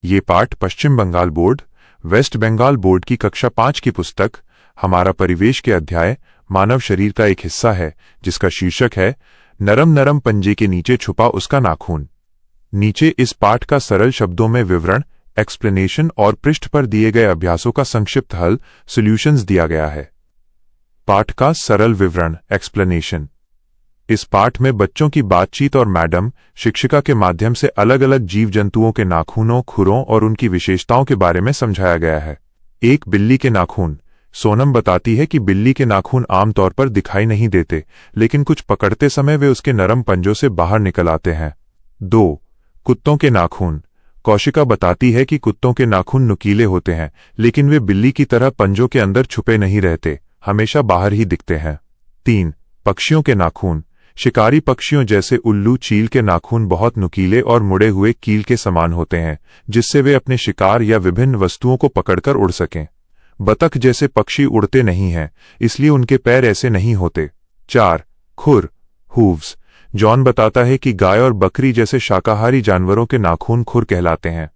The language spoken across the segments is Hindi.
ये पाठ Paschim Bengal board, west Bengal board की कक्षा 5 की पुस्तक हमारा परिवेश के अध्याय मानव शरीर का एक हिस्सा है, जिसका शीर्षक है नरम नरम पंजे के नीचे छुपा उसका नाखून। नीचे इस पाठ का सरल शब्दों में विवरण, एक्सप्लेनेशन और पृष्ठ पर दिए गए अभ्यासों का संक्षिप्त हल, सॉल्यूशंस दिया गया है। पाठ का सरल विवरण, एक्सप्लेनेशन। इस पाठ में बच्चों की बातचीत और मैडम शिक्षिका के माध्यम से अलग अलग जीव जंतुओं के नाखूनों, खुरों और उनकी विशेषताओं के बारे में समझाया गया है। एक बिल्ली के नाखून। सोनम बताती है कि बिल्ली के नाखून आमतौर पर दिखाई नहीं देते, लेकिन कुछ पकड़ते समय वे उसके नरम पंजों से बाहर निकल आते हैं। 2. कुत्तों के नाखून। कौशिका बताती है कि कुत्तों के नाखून नुकीले होते हैं, लेकिन वे बिल्ली की तरह पंजों के अंदर छुपे नहीं रहते, हमेशा बाहर ही दिखते हैं। 3. पक्षियों के नाखून। शिकारी पक्षियों जैसे उल्लू, चील के नाखून बहुत नुकीले और मुड़े हुए कील के समान होते हैं, जिससे वे अपने शिकार या विभिन्न वस्तुओं को पकड़कर उड़ सकें। बतख जैसे पक्षी उड़ते नहीं हैं, इसलिए उनके पैर ऐसे नहीं होते। 4. खुर, हूव्स। जॉन बताता है कि गाय और बकरी जैसे शाकाहारी जानवरों के नाखून खुर कहलाते हैं।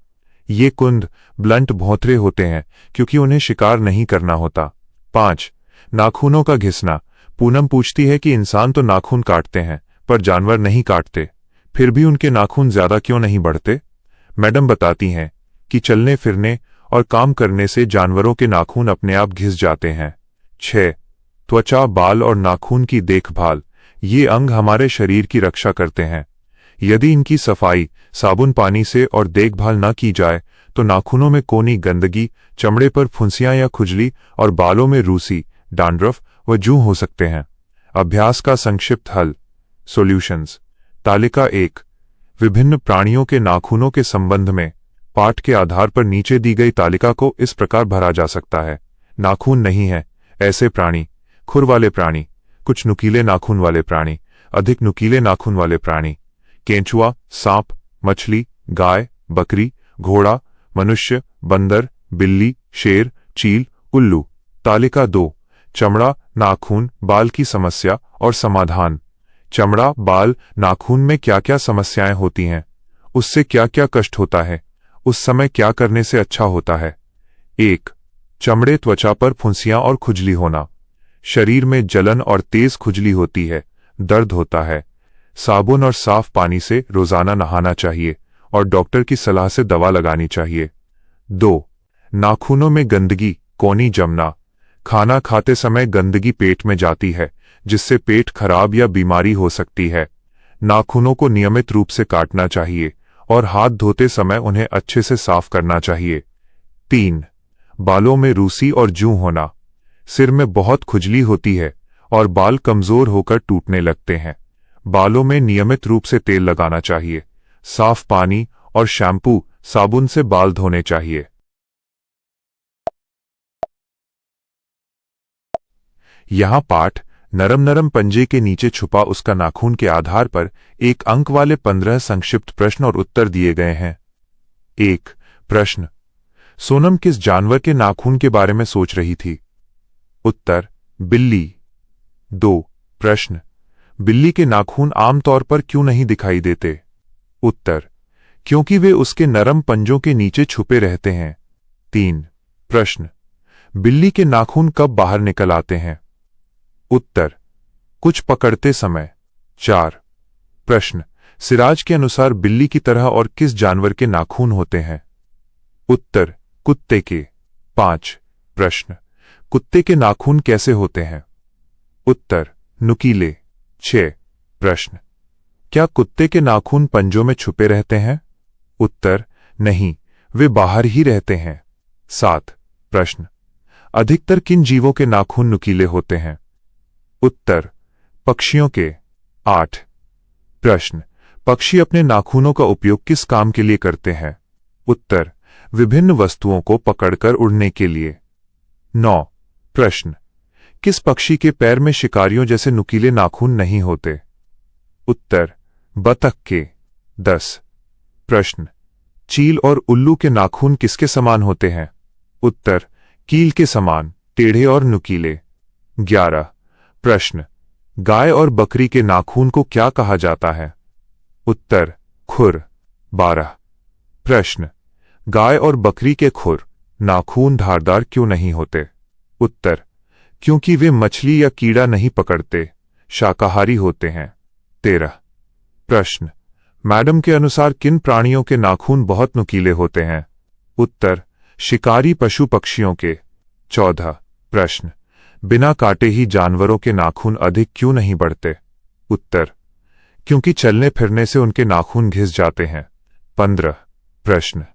ये कुंद, ब्लंट भौंतरे होते हैं, क्योंकि उन्हें शिकार नहीं करना होता। 5. नाखूनों का घिसना। पूनम पूछती है कि इंसान तो नाखून काटते हैं, पर जानवर नहीं काटते, फिर भी उनके नाखून ज्यादा क्यों नहीं बढ़ते? मैडम बताती हैं कि चलने फिरने और काम करने से जानवरों के नाखून अपने आप घिस जाते हैं। 6. त्वचा, बाल और नाखून की देखभाल। ये अंग हमारे शरीर की रक्षा करते हैं। यदि इनकी सफाई साबुन पानी से और देखभाल न की जाए तो नाखूनों में कोनी, गंदगी, चमड़े पर फुंसियां या खुजली और बालों में रूसी, डैंड्रफ व जूं हो सकते हैं। अभ्यास का संक्षिप्त हल, सॉल्यूशंस। तालिका 1. विभिन्न प्राणियों के नाखूनों के संबंध में। पाठ के आधार पर नीचे दी गई तालिका को इस प्रकार भरा जा सकता है। नाखून नहीं है, ऐसे प्राणी। खुर वाले प्राणी, कुछ नुकीले नाखून वाले प्राणी, अधिक नुकीले नाखून वाले प्राणी। केंचुआ, सांप, मछली, गाय, बकरी, घोड़ा, मनुष्य, बंदर, बिल्ली, शेर, चील, उल्लू। तालिका 2. चमड़ा, नाखून, बाल की समस्या और समाधान। चमड़ा, बाल, नाखून में क्या क्या समस्याएं होती हैं? उससे क्या क्या कष्ट होता है? उस समय क्या करने से अच्छा होता है? 1. चमड़े, त्वचा पर फुंसियां और खुजली होना। शरीर में जलन और तेज खुजली होती है, दर्द होता है। साबुन और साफ पानी से रोजाना नहाना चाहिए और डॉक्टर की सलाह से दवा लगानी चाहिए। 2. नाखूनों में गंदगी, कोनी जमना। खाना खाते समय गंदगी पेट में जाती है, जिससे पेट खराब या बीमारी हो सकती है। नाखूनों को नियमित रूप से काटना चाहिए और हाथ धोते समय उन्हें अच्छे से साफ करना चाहिए। 3. बालों में रूसी और जूं होना। सिर में बहुत खुजली होती है और बाल कमजोर होकर टूटने लगते हैं। बालों में नियमित रूप से तेल लगाना चाहिए। साफ पानी और शैम्पू, साबुन से बाल धोने चाहिए। यहाँ पाठ नरम नरम पंजे के नीचे छुपा उसका नाखून के आधार पर एक अंक वाले 15 संक्षिप्त प्रश्न और उत्तर दिए गए हैं। 1. प्रश्न: सोनम किस जानवर के नाखून के बारे में सोच रही थी? उत्तर: बिल्ली। 2. प्रश्न: बिल्ली के नाखून आमतौर पर क्यों नहीं दिखाई देते? उत्तर: क्योंकि वे उसके नरम पंजों के नीचे छुपे रहते हैं। 3. प्रश्न: बिल्ली के नाखून कब बाहर निकल आते हैं? उत्तर: कुछ पकड़ते समय। 4. प्रश्न: सिराज के अनुसार बिल्ली की तरह और किस जानवर के नाखून होते हैं? उत्तर: कुत्ते के। 5. प्रश्न: कुत्ते के नाखून कैसे होते हैं? उत्तर: नुकीले। 6. प्रश्न: क्या कुत्ते के नाखून पंजों में छुपे रहते हैं? उत्तर: नहीं, वे बाहर ही रहते हैं। 7. प्रश्न: अधिकतर किन जीवों के नाखून नुकीले होते हैं? उत्तर: पक्षियों के। 8. प्रश्न: पक्षी अपने नाखूनों का उपयोग किस काम के लिए करते हैं? उत्तर: विभिन्न वस्तुओं को पकड़कर उड़ने के लिए। 9. प्रश्न: किस पक्षी के पैर में शिकारियों जैसे नुकीले नाखून नहीं होते? उत्तर: बतख के। 10. प्रश्न: चील और उल्लू के नाखून किसके समान होते हैं? उत्तर: कील के समान, टेढ़े और नुकीले। 11. प्रश्न: गाय और बकरी के नाखून को क्या कहा जाता है? उत्तर: खुर। 12. प्रश्न: गाय और बकरी के खुर नाखून धारदार क्यों नहीं होते? उत्तर, क्योंकि वे मछली या कीड़ा नहीं पकड़ते, शाकाहारी होते हैं। 13 प्रश्न, मैडम के अनुसार किन प्राणियों के नाखून बहुत नुकीले होते हैं? उत्तर, शिकारी पशु पक्षियों के। 14 प्रश्न, बिना काटे ही जानवरों के नाखून अधिक क्यों नहीं बढ़ते? उत्तर, क्योंकि चलने फिरने से उनके नाखून घिस जाते हैं। 15 प्रश्न,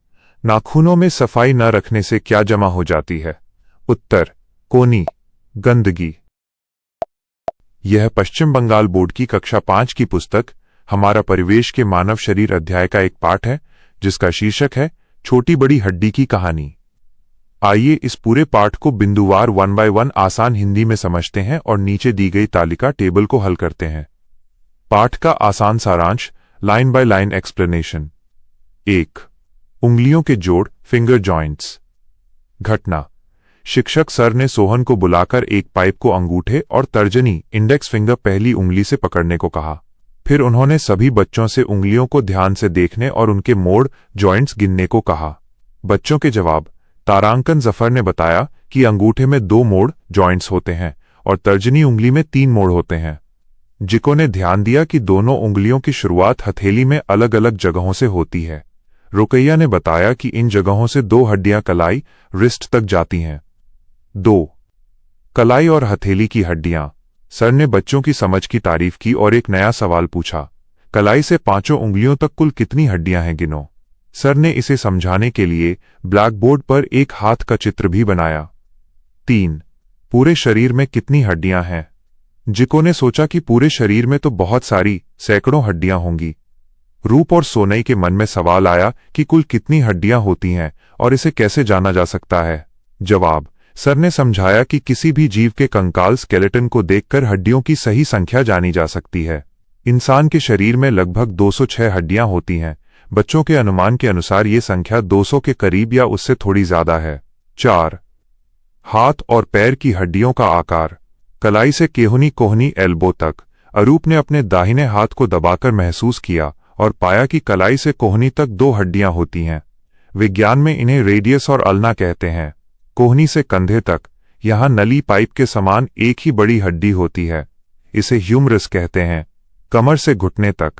नाखूनों में सफाई न रखने से क्या जमा हो जाती है? उत्तर, कोनी, गंदगी। यह पश्चिम बंगाल बोर्ड की कक्षा 5 की पुस्तक हमारा परिवेश के मानव शरीर अध्याय का एक पाठ है, जिसका शीर्षक है छोटी बड़ी हड्डी की कहानी। आइए इस पूरे पाठ को बिंदुवार 1 by 1 आसान हिंदी में समझते हैं और नीचे दी गई तालिका टेबल को हल करते हैं। पाठ का आसान सारांश, लाइन बाय लाइन एक्सप्लेनेशन। 1. उंगलियों के जोड़, फिंगर जॉइंट्स। घटना, शिक्षक सर ने सोहन को बुलाकर एक पाइप को अंगूठे और तर्जनी इंडेक्स फिंगर पहली उंगली से पकड़ने को कहा। फिर उन्होंने सभी बच्चों से उंगलियों को ध्यान से देखने और उनके मोड़ जॉइंट्स गिनने को कहा। बच्चों के जवाब, तारांकन जफर ने बताया कि अंगूठे में 2 मोड़ जॉइंट्स होते हैं और तर्जनी उंगली में 3 मोड़ होते हैं। जिको ने ध्यान दिया कि दोनों उंगलियों की शुरुआत हथेली में अलग अलग जगहों से होती है। रुकैया ने बताया कि इन जगहों से 2 हड्डियां कलाई, रिस्ट तक जाती हैं। 2. कलाई और हथेली की हड्डियां। सर ने बच्चों की समझ की तारीफ की और एक नया सवाल पूछा, कलाई से 5 उंगलियों तक कुल कितनी हड्डियां हैं, गिनो। सर ने इसे समझाने के लिए ब्लैक बोर्ड पर एक हाथ का चित्र भी बनाया। 3. पूरे शरीर में कितनी हड्डियां हैं? जिको ने सोचा कि पूरे शरीर में तो बहुत सारी, सैकड़ों हड्डियां होंगी। रूप और सोनई के मन में सवाल आया कि कुल कितनी हड्डियां होती हैं और इसे कैसे जाना जा सकता है। जवाब, सर ने समझाया कि किसी भी जीव के कंकाल स्केलेटन को देखकर हड्डियों की सही संख्या जानी जा सकती है। इंसान के शरीर में लगभग 206 हड्डियां होती हैं। बच्चों के अनुमान के अनुसार ये संख्या 200 के करीब या उससे थोड़ी ज्यादा है। 4. हाथ और पैर की हड्डियों का आकार। कलाई से केहुनी कोहनी एल्बो तक। अरूप ने अपने दाहिने हाथ को दबाकर महसूस किया और पाया कि कलाई से कोहनी तक 2 हड्डियां होती हैं। विज्ञान में इन्हें रेडियस और अल्ना कहते हैं। कोहनी से कंधे तक, यहां नली पाइप के समान एक ही बड़ी हड्डी होती है, इसे ह्यूमरस कहते हैं। कमर से घुटने तक,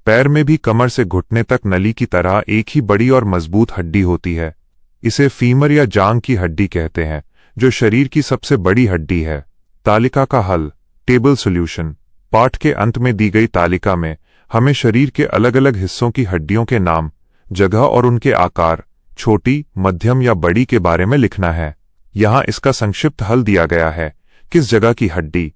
पैर में भी कमर से घुटने तक नली की तरह एक ही बड़ी और मजबूत हड्डी होती है, इसे फीमर या जांग की हड्डी कहते हैं, जो शरीर की सबसे बड़ी हड्डी है। तालिका का हल, टेबल सॉल्यूशन। पाठ के अंत में दी गई तालिका में हमें शरीर के अलग अलग हिस्सों की हड्डियों के नाम, जगह और उनके आकार, छोटी, मध्यम या बड़ी के बारे में लिखना है। यहां इसका संक्षिप्त हल दिया गया है। किस जगह की हड्डी?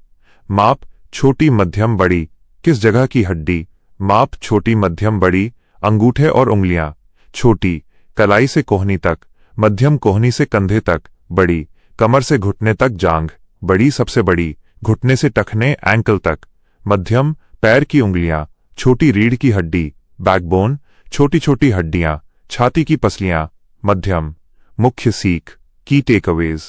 माप, छोटी, मध्यम, बड़ी। किस जगह की हड्डी? माप, छोटी, मध्यम, बड़ी। अंगूठे और उंगलियां। छोटी, कलाई से कोहनी तक, मध्यम, कोहनी से कंधे तक, बड़ी, कमर से घुटने तक, जांघ, बड़ी सबसे बड़ी, घुटने से टखने एंकल तक, मध्यम, पैर की उंगलियां, छोटी रीढ़ की हड्डी, बैकबोन, छोटी छोटी हड्डियां, छाती की पसलियां, मध्यम। मुख्य सीख, की टेकअवेज।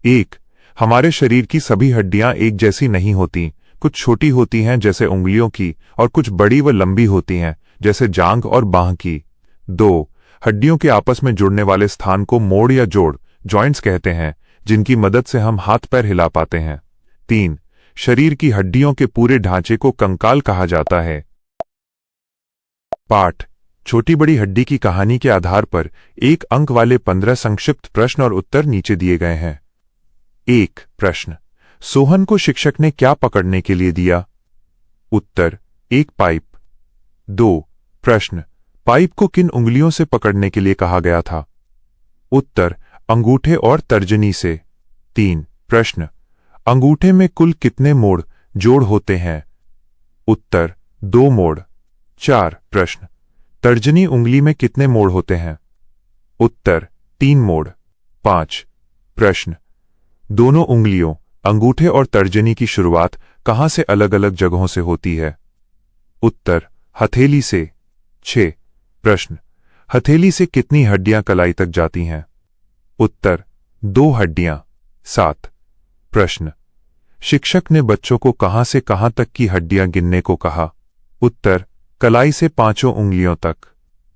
1. हमारे शरीर की सभी हड्डियां एक जैसी नहीं होती। कुछ छोटी होती हैं जैसे उंगलियों की, और कुछ बड़ी व लंबी होती हैं जैसे जांघ और बांह की। 2. हड्डियों के आपस में जुड़ने वाले स्थान को मोड़ या जोड़, जॉइंट्स कहते हैं, जिनकी मदद से हम हाथ पैर हिला पाते हैं। 3. शरीर की हड्डियों के पूरे ढांचे को कंकाल कहा जाता है। पाठ, छोटी बड़ी हड्डी की कहानी के आधार पर 1 अंक वाले 15 संक्षिप्त प्रश्न और उत्तर नीचे दिए गए हैं। 1. प्रश्न, सोहन को शिक्षक ने क्या पकड़ने के लिए दिया? उत्तर, एक पाइप। 2. प्रश्न, पाइप को किन उंगलियों से पकड़ने के लिए कहा गया था? उत्तर, अंगूठे और तर्जनी से। 3. प्रश्न, अंगूठे में कुल कितने मोड़ जोड़ होते हैं? उत्तर, 2 मोड़। 4. प्रश्न, तर्जनी उंगली में कितने मोड़ होते हैं? उत्तर, 3 मोड़। 5. प्रश्न, दोनों उंगलियों, अंगूठे और तर्जनी की शुरुआत कहां से अलग अलग जगहों से होती है? उत्तर, हथेली से। 6. प्रश्न, हथेली से कितनी हड्डियां कलाई तक जाती हैं? उत्तर, 2 हड्डियां। 7. प्रश्न, शिक्षक ने बच्चों को कहां से कहां तक की हड्डियां गिनने को कहा? उत्तर, कलाई से 5 उंगलियों तक।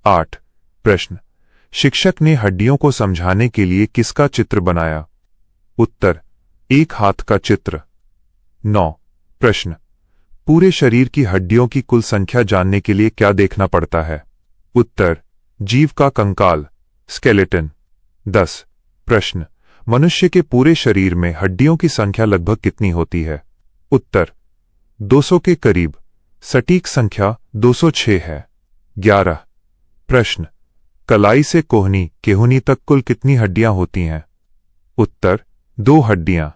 8. प्रश्न, शिक्षक ने हड्डियों को समझाने के लिए किसका चित्र बनाया? उत्तर, एक हाथ का चित्र। 9 प्रश्न, पूरे शरीर की हड्डियों की कुल संख्या जानने के लिए क्या देखना पड़ता है? उत्तर, जीव का कंकाल, स्केलेटन। 10 प्रश्न, मनुष्य के पूरे शरीर में हड्डियों की संख्या लगभग कितनी होती है? उत्तर, 200 के करीब। सटीक संख्या 206 है। 11 प्रश्न, कलाई से कोहनी केहूनी तक कुल कितनी हड्डियां होती हैं? उत्तर, 2 हड्डियां।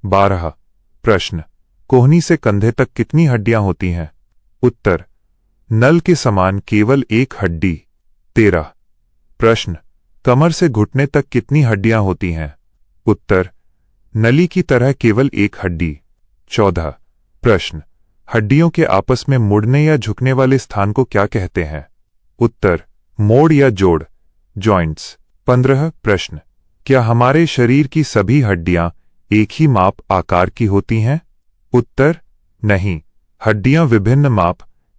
12 प्रश्न, कोहनी से कंधे तक कितनी हड्डियां होती हैं? उत्तर, नल के समान केवल 1 हड्डी। 13 प्रश्न, कमर से घुटने तक कितनी हड्डियां होती हैं? उत्तर, नली की तरह केवल 1 हड्डी। 14 प्रश्न, हड्डियों के आपस में मुड़ने या झुकने वाले स्थान को क्या कहते हैं? उत्तर, मोड़ या जोड़, जॉइंट्स। 15 प्रश्न, क्या हमारे शरीर की सभी हड्डियां एक ही माप आकार की होती हैं? उत्तर, नहीं, हड्डियां विभिन्न माप,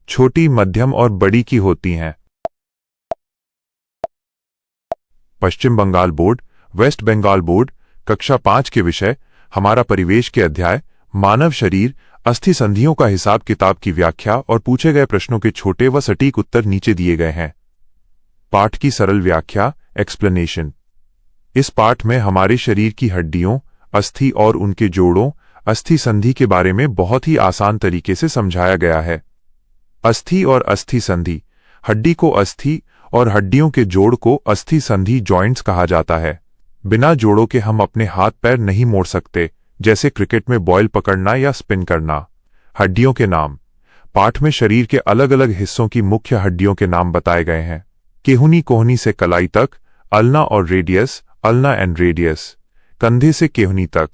छोटी, मध्यम और बड़ी की होती हैं। Paschim Bengal board, west Bengal board, कक्षा 5 के विषय हमारा परिवेश के अध्याय मानव शरीर, अस्थि संधियों का हिसाब किताब की व्याख्या और पूछे गए प्रश्नों के छोटे व सटीक उत्तर नीचे दिए गए हैं। पाठ की सरल व्याख्या, एक्सप्लेनेशन। इस पाठ में हमारे शरीर की हड्डियों, अस्थि और उनके जोड़ों, अस्थि संधि के बारे में बहुत ही आसान तरीके से समझाया गया है। अस्थि और अस्थि संधि, हड्डी को अस्थि और हड्डियों के जोड़ को अस्थि संधि जॉइंट्स कहा जाता है। बिना जोड़ों के हम अपने हाथ पैर नहीं मोड़ सकते, जैसे क्रिकेट में बॉल पकड़ना या स्पिन करना। हड्डियों के नाम। पाठ में शरीर के अलग अलग हिस्सों की मुख्य हड्डियों के नाम बताए गए हैं। केहूनी कोहनी से कलाई तक, अल्ना और रेडियस, अल्ना एंड रेडियस। कंधे से केहूनी तक,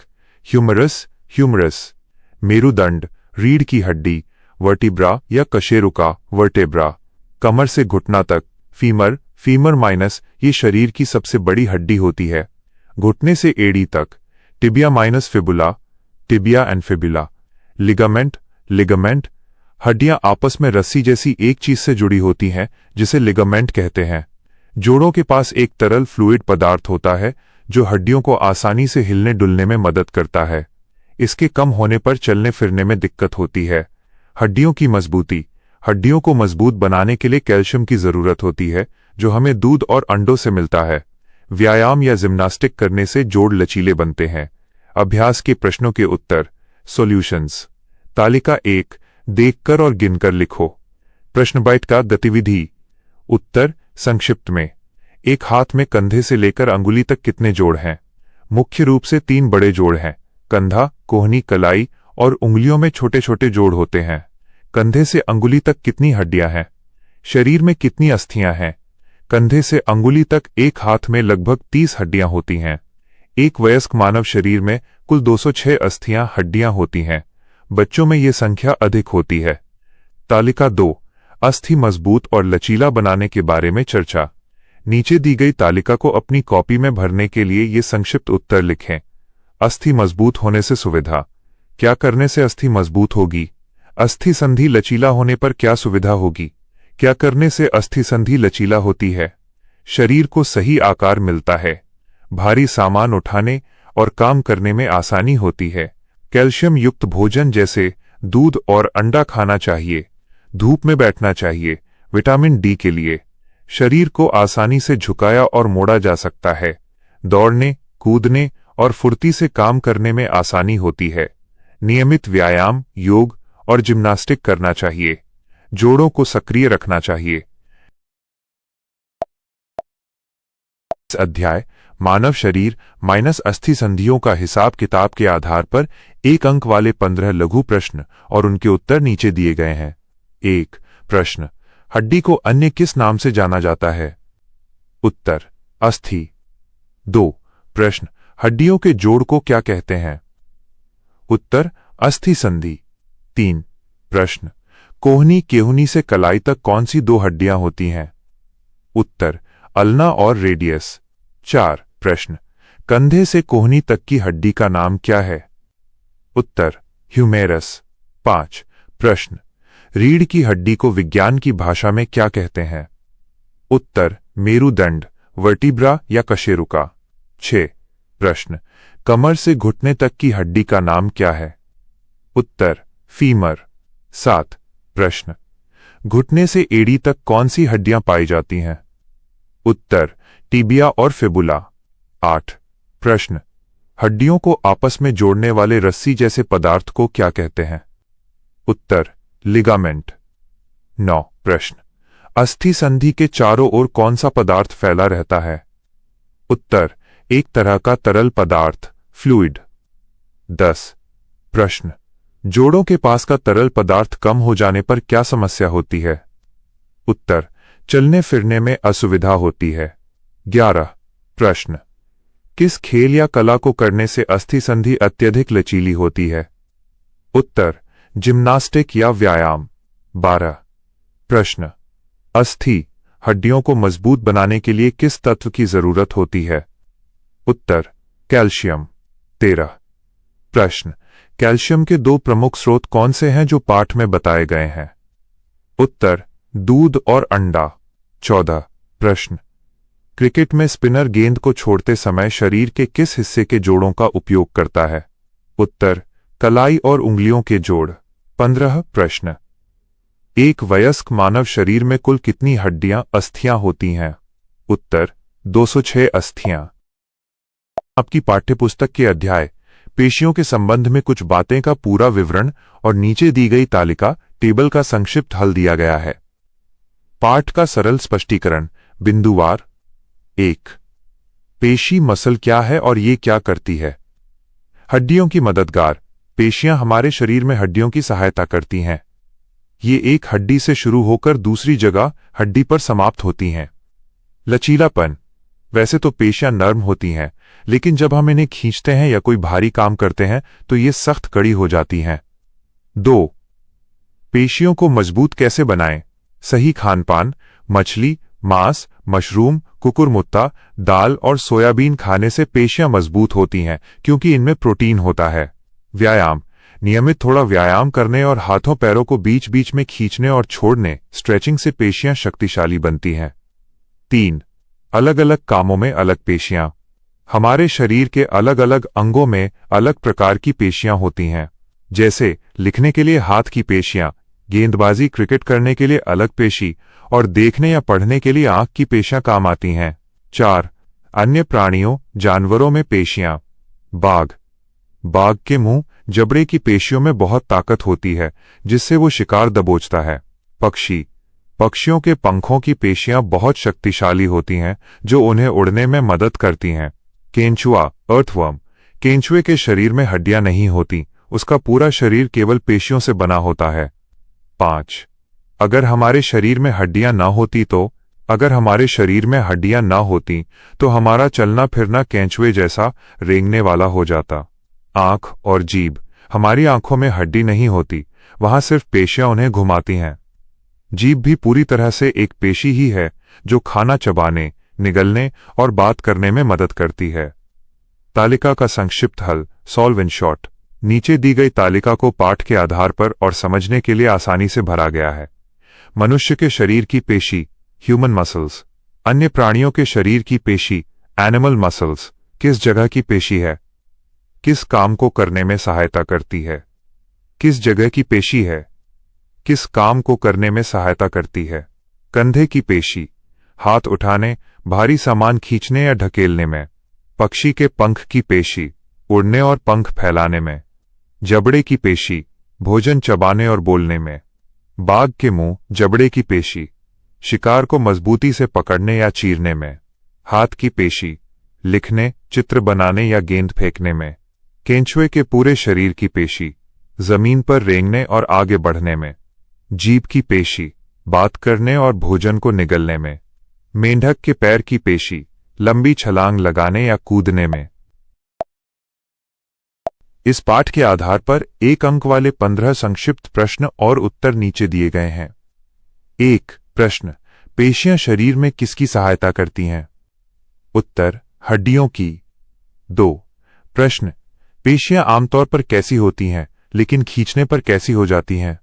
ह्यूमरस, ह्यूमरस। मेरुदंड, रीढ़ की हड्डी, वर्टिब्रा या कशेरुका, वर्टेब्रा। कमर से घुटना तक, फीमर, फीमर माइनस, ये शरीर की सबसे बड़ी हड्डी होती है। घुटने से एड़ी तक, tibia minus fibula, tibia and fibula. Ligament, ligament, हड्डियां आपस में रस्सी जैसी एक चीज से जुड़ी होती हैं, जिसे लिगामेंट कहते हैं। जोड़ों के पास एक तरल फ्लूइड पदार्थ होता है जो हड्डियों को आसानी से हिलने डुलने में मदद करता है। इसके कम होने पर चलने फिरने में दिक्कत होती है। हड्डियों की मजबूती। हड्डियों को मजबूत बनाने के लिए कैल्शियम की जरूरत होती है, जो हमें दूध और अंडों से मिलता है। व्यायाम या जिम्नास्टिक करने से जोड़ लचीले बनते हैं। अभ्यास के प्रश्नों के उत्तर, सॉल्यूशंस। तालिका 1, देखकर और गिनकर लिखो। प्रश्न बाइट का गतिविधि। उत्तर संक्षिप्त में। एक हाथ में कंधे से लेकर अंगुली तक कितने जोड़ हैं? मुख्य रूप से 3 बड़े जोड़ हैं, कंधा, कोहनी, कलाई, और उंगलियों में छोटे छोटे जोड़ होते हैं। कंधे से अंगुली तक कितनी हड्डियां हैं? शरीर में कितनी अस्थियां हैं? कंधे से अंगुली तक एक हाथ में लगभग 30 हड्डियां होती हैं। एक वयस्क मानव शरीर में कुल 206 अस्थियां, हड्डियां होती हैं। बच्चों में ये संख्या अधिक होती है। तालिका 2, अस्थि मजबूत और लचीला बनाने के बारे में चर्चा। नीचे दी गई तालिका को अपनी कॉपी में भरने के लिए ये संक्षिप्त उत्तर लिखें। अस्थि मजबूत होने से सुविधा। क्या करने से अस्थि मजबूत होगी? अस्थि संधि लचीला होने पर क्या सुविधा होगी? क्या करने से अस्थि संधि लचीला होती है? शरीर को सही आकार मिलता है। भारी सामान उठाने और काम करने में आसानी होती है। कैल्शियम युक्त भोजन जैसे दूध और अंडा खाना चाहिए। धूप में बैठना चाहिए, विटामिन डी के लिए। शरीर को आसानी से झुकाया और मोड़ा जा सकता है। दौड़ने, कूदने और फुर्ती से काम करने में आसानी होती है। नियमित व्यायाम, योग और जिम्नास्टिक करना चाहिए। जोड़ों को सक्रिय रखना चाहिए। इस अध्याय मानव शरीर माइनस अस्थि संधियों का हिसाब किताब के आधार पर 1 अंक वाले 15 लघु प्रश्न और उनके उत्तर नीचे दिए गए हैं। 1 प्रश्न, हड्डी को अन्य किस नाम से जाना जाता है? उत्तर, अस्थि। 2 प्रश्न, हड्डियों के जोड़ को क्या कहते हैं? उत्तर, अस्थि संधि। 3 प्रश्न, कोहनी केहूनी से कलाई तक कौन सी 2 हड्डियां होती हैं? उत्तर, अल्ना और रेडियस। 4 प्रश्न, कंधे से कोहनी तक की हड्डी का नाम क्या है? उत्तर, ह्यूमेरस। 5 प्रश्न, रीढ़ की हड्डी को विज्ञान की भाषा में क्या कहते हैं? उत्तर, मेरुदंड, वर्टिब्रा या कशेरुका। 6 प्रश्न, कमर से घुटने तक की हड्डी का नाम क्या है? उत्तर, फीमर। 7 प्रश्न, घुटने से एड़ी तक कौन सी हड्डियां पाई जाती हैं? उत्तर, टिबिया और फिबुला। 8 प्रश्न, हड्डियों को आपस में जोड़ने वाले रस्सी जैसे पदार्थ को क्या कहते हैं? उत्तर, लिगामेंट। 9 प्रश्न, अस्थि संधि के चारों ओर कौन सा पदार्थ फैला रहता है? उत्तर, एक तरह का तरल पदार्थ, फ्लूइड। 10 प्रश्न, जोड़ों के पास का तरल पदार्थ कम हो जाने पर क्या समस्या होती है? उत्तर, चलने फिरने में असुविधा होती है। 11 प्रश्न, किस खेल या कला को करने से अस्थि संधि अत्यधिक लचीली होती है? उत्तर, जिम्नास्टिक या व्यायाम। 12 प्रश्न, अस्थि हड्डियों को मजबूत बनाने के लिए किस तत्व की जरूरत होती है? उत्तर, कैल्शियम। 13 प्रश्न, कैल्शियम के 2 प्रमुख स्रोत कौन से हैं जो पाठ में बताए गए हैं? उत्तर, दूध और अंडा। 14 प्रश्न, क्रिकेट में स्पिनर गेंद को छोड़ते समय शरीर के किस हिस्से के जोड़ों का उपयोग करता है? उत्तर, कलाई और उंगलियों के जोड़। 15 प्रश्न, एक वयस्क मानव शरीर में कुल कितनी हड्डियां अस्थियां होती हैं? उत्तर, 206 अस्थियां। आपकी पाठ्यपुस्तक के अध्याय पेशियों के संबंध में कुछ बातें का पूरा विवरण और नीचे दी गई तालिका टेबल का संक्षिप्त हल दिया गया है। पाठ का सरल स्पष्टीकरण बिंदुवार। 1 पेशी मसल क्या है और ये क्या करती है? हड्डियों की मददगार पेशियां हमारे शरीर में हड्डियों की सहायता करती हैं। ये एक हड्डी से शुरू होकर दूसरी जगह हड्डी पर समाप्त होती हैं। लचीलापन, वैसे तो पेशियां नर्म होती हैं, लेकिन जब हम इन्हें खींचते हैं या कोई भारी काम करते हैं तो ये सख्त कड़ी हो जाती हैं। 2 पेशियों को मजबूत कैसे बनाएं? सही खानपान, मछली, मांस, मशरूम, कुकुरमुत्ता, दाल और सोयाबीन खाने से पेशियां मजबूत होती हैं क्योंकि इनमें प्रोटीन होता है। व्यायाम, नियमित थोड़ा व्यायाम करने और हाथों पैरों को बीच बीच में खींचने और छोड़ने स्ट्रेचिंग से पेशियां शक्तिशाली बनती हैं। 3 अलग अलग कामों में अलग पेशियां, हमारे शरीर के अलग अलग अंगों में अलग प्रकार की पेशियां होती हैं। जैसे लिखने के लिए हाथ की पेशियां, गेंदबाजी क्रिकेट करने के लिए अलग पेशी और देखने या पढ़ने के लिए आंख की पेशियां काम आती हैं। 4 अन्य प्राणियों जानवरों में पेशियां, बाघ के मुंह जबड़े की पेशियों में बहुत ताकत होती है जिससे वो शिकार दबोचता है। पक्षियों के पंखों की पेशियां बहुत शक्तिशाली होती हैं जो उन्हें उड़ने में मदद करती हैं। केंचुआ अर्थवर्म, केंचुए के शरीर में हड्डियां नहीं होती, उसका पूरा शरीर केवल पेशियों से बना होता है। 5 अगर हमारे शरीर में हड्डियां न होती तो हमारा चलना फिरना केंचुए जैसा रेंगने वाला हो जाता। आंख और जीभ, हमारी आंखों में हड्डी नहीं होती, वहां सिर्फ पेशियां उन्हें घुमाती हैं। जीभ भी पूरी तरह से एक पेशी ही है जो खाना चबाने, निगलने और बात करने में मदद करती है। तालिका का संक्षिप्त हल सॉल्व इन शॉर्ट। नीचे दी गई तालिका को पाठ के आधार पर और समझने के लिए आसानी से भरा गया है। मनुष्य के शरीर की पेशी ह्यूमन मसल्स, अन्य प्राणियों के शरीर की पेशी एनिमल मसल्स किस जगह की पेशी है? किस काम को करने में सहायता करती है? किस जगह की पेशी है? किस काम को करने में सहायता करती है? कंधे की पेशी हाथ उठाने, भारी सामान खींचने या ढकेलने में। पक्षी के पंख की पेशी उड़ने और पंख फैलाने में। जबड़े की पेशी भोजन चबाने और बोलने में। बाघ के मुंह जबड़े की पेशी शिकार को मजबूती से पकड़ने या चीरने में। हाथ की पेशी लिखने, चित्र बनाने या गेंद फेंकने में। केंचुए के पूरे शरीर की पेशी जमीन पर रेंगने और आगे बढ़ने में। जीभ की पेशी बात करने और भोजन को निगलने में। मेंढक के पैर की पेशी लंबी छलांग लगाने या कूदने में। इस पाठ के आधार पर 1 अंक वाले 15 संक्षिप्त प्रश्न और उत्तर नीचे दिए गए हैं। 1 प्रश्न, पेशियां शरीर में किसकी सहायता करती हैं? उत्तर, हड्डियों की। 2 प्रश्न, पेशियां आमतौर पर कैसी होती हैं लेकिन खींचने पर कैसी हो जाती हैं?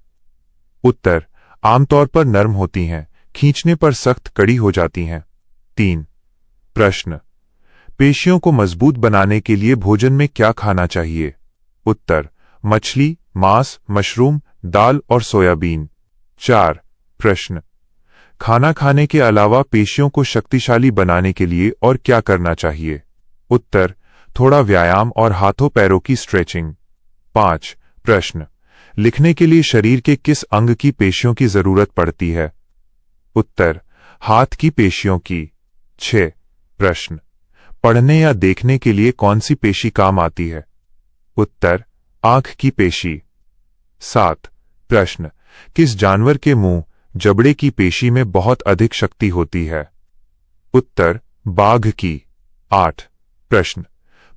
उत्तर, आमतौर पर नर्म होती हैं, खींचने पर सख्त कड़ी हो जाती हैं। 3 प्रश्न। पेशियों को मजबूत बनाने के लिए भोजन में क्या खाना चाहिए? उत्तर। मछली, मांस, मशरूम, दाल और सोयाबीन। 4 प्रश्न। खाना खाने के अलावा पेशियों को शक्तिशाली बनाने के लिए और क्या करना चाहिए? उत्तर। थोड़ा व्यायाम और हाथों पैरों की स्ट्रेचिंग। 5 प्रश्न। लिखने के लिए शरीर के किस अंग की पेशियों की जरूरत पड़ती है? उत्तर। हाथ की पेशियों की। 6 प्रश्न। पढ़ने या देखने के लिए कौन सी पेशी काम आती है? उत्तर। आंख की पेशी। 7 प्रश्न। किस जानवर के मुंह जबड़े की पेशी में बहुत अधिक शक्ति होती है? उत्तर। बाघ की। 8 प्रश्न।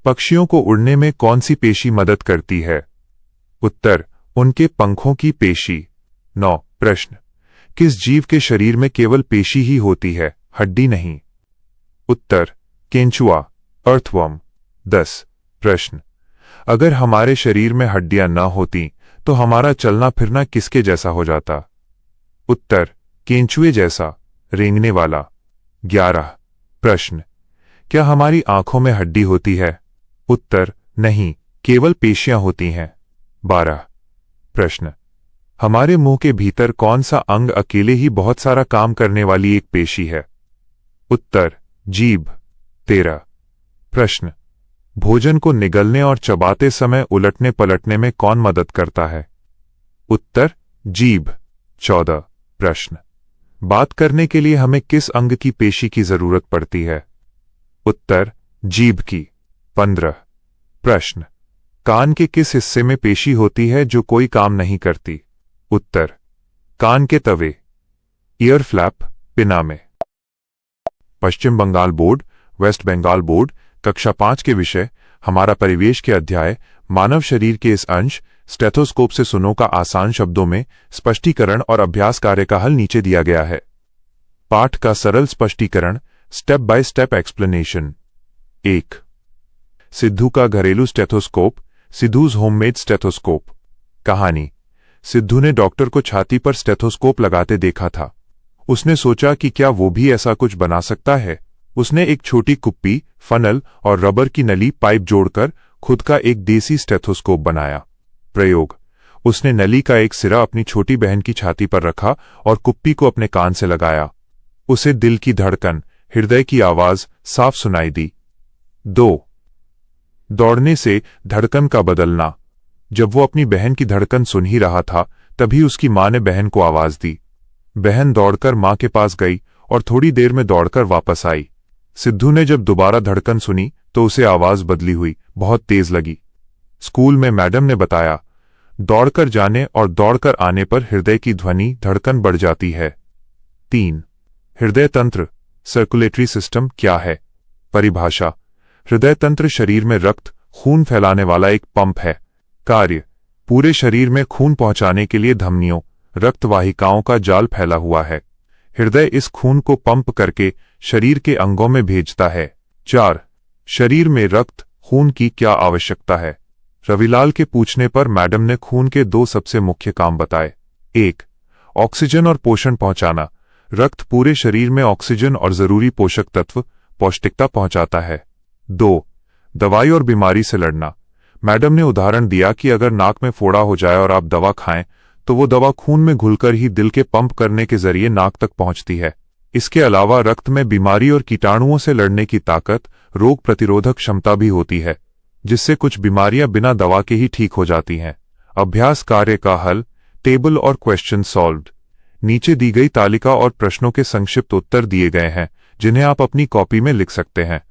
पक्षियों को उड़ने में कौन सी पेशी मदद करती है? उत्तर। उनके पंखों की पेशी। 9 प्रश्न। किस जीव के शरीर में केवल पेशी ही होती है, हड्डी नहीं? उत्तर। केंचुआ, अर्थवर्म। 10 प्रश्न। अगर हमारे शरीर में हड्डियां न होती तो हमारा चलना फिरना किसके जैसा हो जाता? उत्तर। केंचुए जैसा, रेंगने वाला। 11 प्रश्न। क्या हमारी आंखों में हड्डी होती है? उत्तर। नहीं, केवल पेशियां होती हैं। 12 प्रश्न। हमारे मुंह के भीतर कौन सा अंग अकेले ही बहुत सारा काम करने वाली एक पेशी है? उत्तर। जीभ। 13 प्रश्न। भोजन को निगलने और चबाते समय उलटने पलटने में कौन मदद करता है? उत्तर। जीभ। 14 प्रश्न। बात करने के लिए हमें किस अंग की पेशी की जरूरत पड़ती है? उत्तर। जीभ की। 15 प्रश्न। कान के किस हिस्से में पेशी होती है जो कोई काम नहीं करती? उत्तर। कान के तवे, ईयर फ्लैप, पिना में। Paschim Bengal board, west Bengal board, कक्षा 5 के विषय हमारा परिवेश के अध्याय मानव शरीर के इस अंश स्टेथोस्कोप से सुनो का आसान शब्दों में स्पष्टीकरण और अभ्यास कार्य का हल नीचे दिया गया है। पाठ का सरल स्पष्टीकरण, step by step explanation. 1 Sidhu का घरेलू स्टेथोस्कोप, सिद्धूज होममेड स्टेथोस्कोप। कहानी। सिद्धू ने डॉक्टर को छाती पर स्टेथोस्कोप लगाते देखा था। उसने सोचा कि क्या वो भी ऐसा कुछ बना सकता है। उसने एक छोटी कुप्पी, फनल और रबर की नली पाइप जोड़कर खुद का एक देसी स्टेथोस्कोप बनाया। प्रयोग। उसने नली का एक सिरा अपनी छोटी बहन की छाती पर रखा और कुप्पी को अपने कान से लगाया। उसे दिल की धड़कन, हृदय की आवाज साफ सुनाई दी। 2 दौड़ने से धड़कन का बदलना। जब वो अपनी बहन की धड़कन सुन ही रहा था, तभी उसकी मां ने बहन को आवाज दी। बहन दौड़कर मां के पास गई और थोड़ी देर में दौड़कर वापस आई। सिद्धू ने जब दोबारा धड़कन सुनी तो उसे आवाज बदली हुई, बहुत तेज लगी। स्कूल में मैडम ने बताया, दौड़कर जाने और दौड़कर आने पर हृदय की ध्वनि धड़कन बढ़ जाती है। 3 हृदय तंत्र, सर्कुलेटरी सिस्टम क्या है? परिभाषा। हृदय तंत्र शरीर में रक्त, खून फैलाने वाला एक पंप है। कार्य। पूरे शरीर में खून पहुंचाने के लिए धमनियों, रक्त वाहिकाओं का जाल फैला हुआ है। हृदय इस खून को पंप करके शरीर के अंगों में भेजता है। 4 शरीर में रक्त, खून की क्या आवश्यकता है? रविलाल के पूछने पर मैडम ने खून के 2 सबसे मुख्य काम बताए। 1 ऑक्सीजन और पोषण पहुंचाना। रक्त पूरे शरीर में ऑक्सीजन और जरूरी पोषक तत्व, पौष्टिकता पहुंचाता है। 2 दवाई और बीमारी से लड़ना। मैडम ने उदाहरण दिया कि अगर नाक में फोड़ा हो जाए और आप दवा खाएं तो वो दवा खून में घुलकर ही दिल के पंप करने के जरिए नाक तक पहुंचती है। इसके अलावा रक्त में बीमारी और कीटाणुओं से लड़ने की ताकत, रोग प्रतिरोधक क्षमता भी होती है, जिससे कुछ बीमारियां बिना दवा के ही ठीक हो जाती हैं। अभ्यास कार्य का हल, टेबल और क्वेश्चन सॉल्व्ड। नीचे दी गई तालिका और प्रश्नों के संक्षिप्त उत्तर दिए गए हैं, जिन्हें आप अपनी कॉपी में लिख सकते हैं।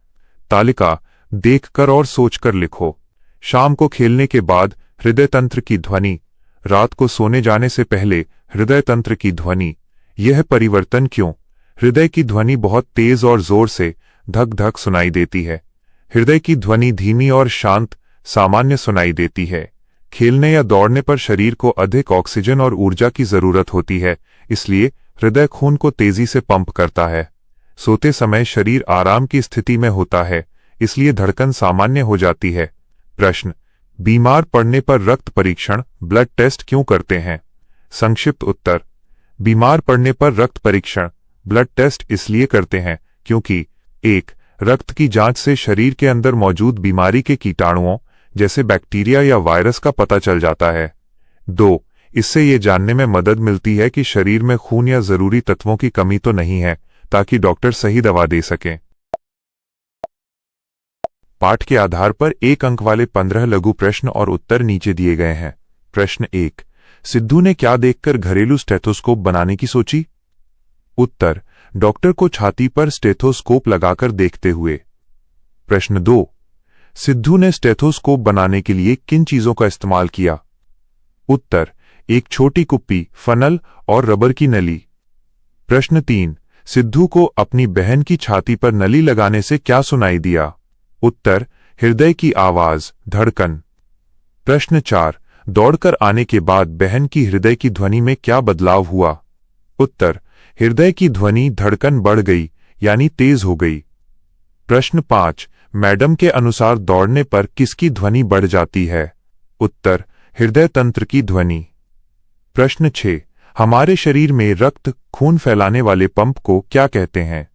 तालिका। देखकर और सोचकर लिखो। शाम को खेलने के बाद हृदय तंत्र की ध्वनि। रात को सोने जाने से पहले हृदय तंत्र की ध्वनि। यह परिवर्तन क्यों? हृदय की ध्वनि बहुत तेज और जोर से धक धक सुनाई देती है। हृदय की ध्वनि धीमी और शांत, सामान्य सुनाई देती है। खेलने या दौड़ने पर शरीर को अधिक ऑक्सीजन और ऊर्जा की जरूरत होती है, इसलिए हृदय खून को तेजी से पंप करता है। सोते समय शरीर आराम की स्थिति में होता है, इसलिए धड़कन सामान्य हो जाती है। प्रश्न। बीमार पड़ने पर रक्त परीक्षण, ब्लड टेस्ट क्यों करते हैं? संक्षिप्त उत्तर। बीमार पड़ने पर रक्त परीक्षण, ब्लड टेस्ट इसलिए करते हैं क्योंकि 1 रक्त की जांच से शरीर के अंदर मौजूद बीमारी के कीटाणुओं जैसे बैक्टीरिया या वायरस का पता चल जाता है। 2. इससे ये जानने में मदद मिलती है कि शरीर में खून या जरूरी तत्वों की कमी तो नहीं है, ताकि डॉक्टर सही दवा दे सकें। पाठ के आधार पर 1 अंक वाले 15 लघु प्रश्न और उत्तर नीचे दिए गए हैं। प्रश्न 1. सिद्धू ने क्या देखकर घरेलू स्टेथोस्कोप बनाने की सोची? उत्तर: डॉक्टर को छाती पर स्टेथोस्कोप लगाकर देखते हुए। प्रश्न 2. सिद्धू ने स्टेथोस्कोप बनाने के लिए किन चीजों का इस्तेमाल किया? उत्तर: एक छोटी कुप्पी, फनल और रबर की नली। प्रश्न 3. सिद्धू को अपनी बहन की छाती पर नली लगाने से क्या सुनाई दिया? उत्तर: हृदय की आवाज, धड़कन। प्रश्न 4. दौड़कर आने के बाद बहन की हृदय की ध्वनि में क्या बदलाव हुआ? उत्तर: हृदय की ध्वनि, धड़कन बढ़ गई, यानी तेज हो गई। प्रश्न 5. मैडम के अनुसार दौड़ने पर किसकी ध्वनि बढ़ जाती है? उत्तर: हृदय तंत्र की ध्वनि। प्रश्न 6. हमारे शरीर में रक्त खून फैलाने वाले पंप को क्या कहते हैं?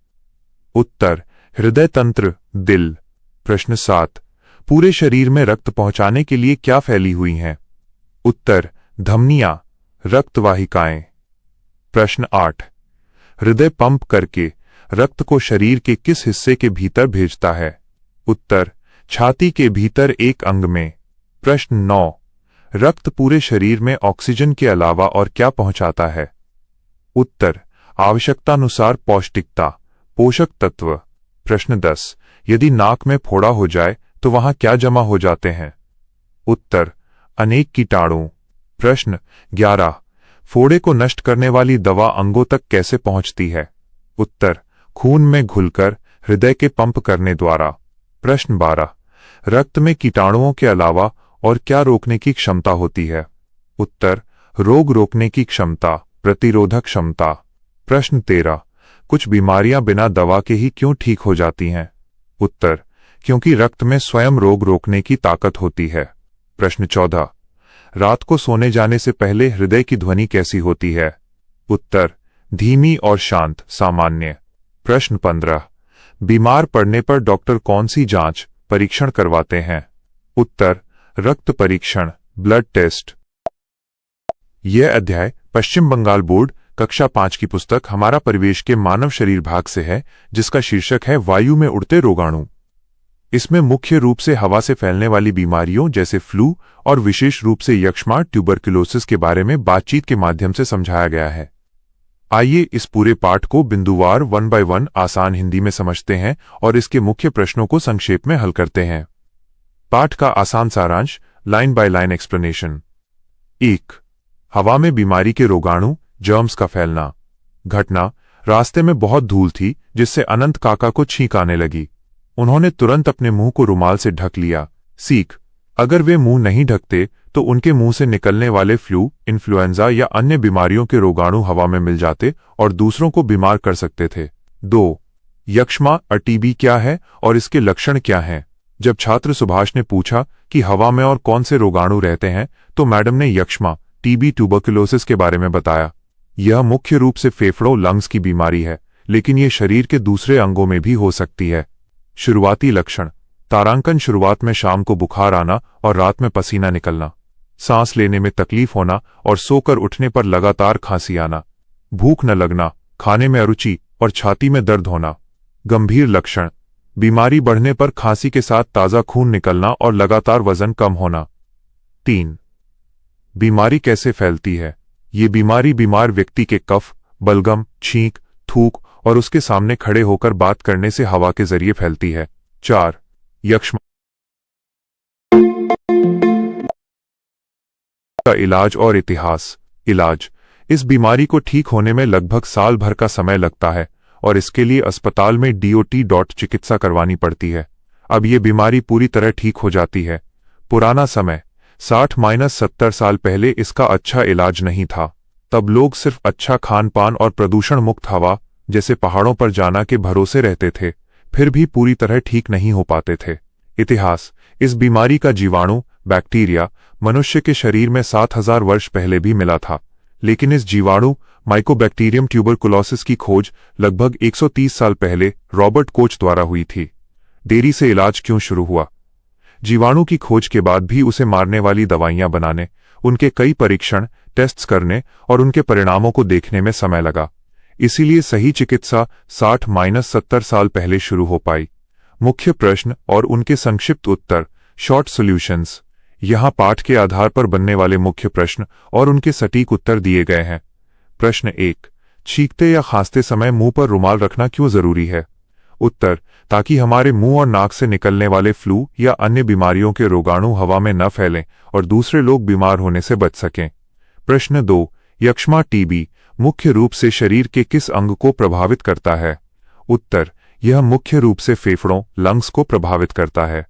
उत्तर: हृदय तंत्र, दिल। प्रश्न 7. पूरे शरीर में रक्त पहुंचाने के लिए क्या फैली हुई हैं? उत्तर: धमनियां, रक्तवाहिकाएं। प्रश्न 8. हृदय पंप करके रक्त को शरीर के किस हिस्से के भीतर भेजता है? उत्तर: छाती के भीतर एक अंग में। प्रश्न 9. रक्त पूरे शरीर में ऑक्सीजन के अलावा और क्या पहुंचाता है? उत्तर: आवश्यकतानुसार पौष्टिकता, पोषक तत्व। प्रश्न 10. यदि नाक में फोड़ा हो जाए तो वहां क्या जमा हो जाते हैं? उत्तर: अनेक कीटाणु। प्रश्न 11. फोड़े को नष्ट करने वाली दवा अंगों तक कैसे पहुंचती है? उत्तर: खून में घुलकर हृदय के पंप करने द्वारा। प्रश्न 12. रक्त में कीटाणुओं के अलावा और क्या रोकने की क्षमता होती है? उत्तर: रोग रोकने की क्षमता, प्रतिरोधक क्षमता। प्रश्न 13. कुछ बीमारियां बिना दवा के ही क्यों ठीक हो जाती हैं? उत्तर: क्योंकि रक्त में स्वयं रोग रोकने की ताकत होती है। प्रश्न 14. रात को सोने जाने से पहले हृदय की ध्वनि कैसी होती है? उत्तर: धीमी और शांत, सामान्य। प्रश्न 15. बीमार पड़ने पर डॉक्टर कौन सी जांच, परीक्षण करवाते हैं? उत्तर: रक्त परीक्षण, ब्लड टेस्ट। यह अध्याय पश्चिम बंगाल बोर्ड कक्षा 5 की पुस्तक हमारा परिवेश के मानव शरीर भाग से है, जिसका शीर्षक है वायु में उड़ते रोगाणु। इसमें मुख्य रूप से हवा से फैलने वाली बीमारियों जैसे फ्लू और विशेष रूप से यक्ष्मा, ट्यूबरकुलोसिस के बारे में बातचीत के माध्यम से समझाया गया है। आइए इस पूरे पाठ को बिंदुवार 1 by 1 आसान हिंदी में समझते हैं और इसके मुख्य प्रश्नों को संक्षेप में हल करते हैं। पाठ का आसान सारांश, लाइन बाय लाइन एक्सप्लेनेशन। 1. हवा में बीमारी के रोगाणु, जर्म्स का फैलना। घटना: रास्ते में बहुत धूल थी, जिससे अनंत काका को छींक आने लगी। उन्होंने तुरंत अपने मुंह को रुमाल से ढक लिया। सीख: अगर वे मुंह नहीं ढकते तो उनके मुंह से निकलने वाले फ्लू, इन्फ्लुएंजा या अन्य बीमारियों के रोगाणु हवा में मिल जाते और दूसरों को बीमार कर सकते थे। 2. यक्ष्मा टीबी क्या है और इसके लक्षण क्या हैं? जब छात्र सुभाष ने पूछा कि हवा में और कौन से रोगाणु रहते हैं, तो मैडम ने यक्ष्मा, टीबी, ट्यूबरकुलोसिस के बारे में बताया। यह मुख्य रूप से फेफड़ों, लंग्स की बीमारी है, लेकिन ये शरीर के दूसरे अंगों में भी हो सकती है। शुरुआती लक्षण: तारांकन, शुरुआत में शाम को बुखार आना और रात में पसीना निकलना, सांस लेने में तकलीफ होना और सोकर उठने पर लगातार खांसी आना, भूख न लगना, खाने में अरुचि और छाती में दर्द होना। गंभीर लक्षण: बीमारी बढ़ने पर खांसी के साथ ताज़ा खून निकलना और लगातार वजन कम होना। 3. बीमारी कैसे फैलती है? ये बीमारी बीमार व्यक्ति के कफ, बलगम, छींक, थूक और उसके सामने खड़े होकर बात करने से हवा के जरिए फैलती है। 4. यक्ष्मा का इलाज और इतिहास। इलाज: इस बीमारी को ठीक होने में लगभग साल भर का समय लगता है और इसके लिए अस्पताल में DOT चिकित्सा करवानी पड़ती है। अब ये बीमारी पूरी तरह ठीक हो जाती है। पुराना समय: 60-70 साल पहले इसका अच्छा इलाज नहीं था। तब लोग सिर्फ अच्छा खान पान और प्रदूषण मुक्त हवा जैसे पहाड़ों पर जाना के भरोसे रहते थे, फिर भी पूरी तरह ठीक नहीं हो पाते थे। इतिहास: इस बीमारी का जीवाणु, बैक्टीरिया, मनुष्य के शरीर में 7000 वर्ष पहले भी मिला था, लेकिन इस जीवाणु माइकोबैक्टीरियम ट्यूबरकुलोसिस की खोज लगभग 130 साल पहले रॉबर्ट कोच द्वारा हुई थी। देरी से इलाज क्यों शुरू हुआ? जीवाणु की खोज के बाद भी उसे मारने वाली दवाइयां बनाने, उनके कई परीक्षण टेस्ट्स करने और उनके परिणामों को देखने में समय लगा। इसीलिए सही चिकित्सा 60-70 साल पहले शुरू हो पाई। मुख्य प्रश्न और उनके संक्षिप्त उत्तर, शॉर्ट सॉल्यूशंस। यहाँ पाठ के आधार पर बनने वाले मुख्य प्रश्न और उनके सटीक उत्तर दिए गए हैं। प्रश्न 1, छींकते या खांसते समय मुंह पर रुमाल रखना क्यों जरूरी है? उत्तर, ताकि हमारे मुंह और नाक से निकलने वाले फ्लू या अन्य बीमारियों के रोगाणु हवा में न फैलें और दूसरे लोग बीमार होने से बच सकें। प्रश्न 2, यक्ष्मा टीबी मुख्य रूप से शरीर के किस अंग को प्रभावित करता है? उत्तर, यह मुख्य रूप से फेफड़ों लंग्स को प्रभावित करता है।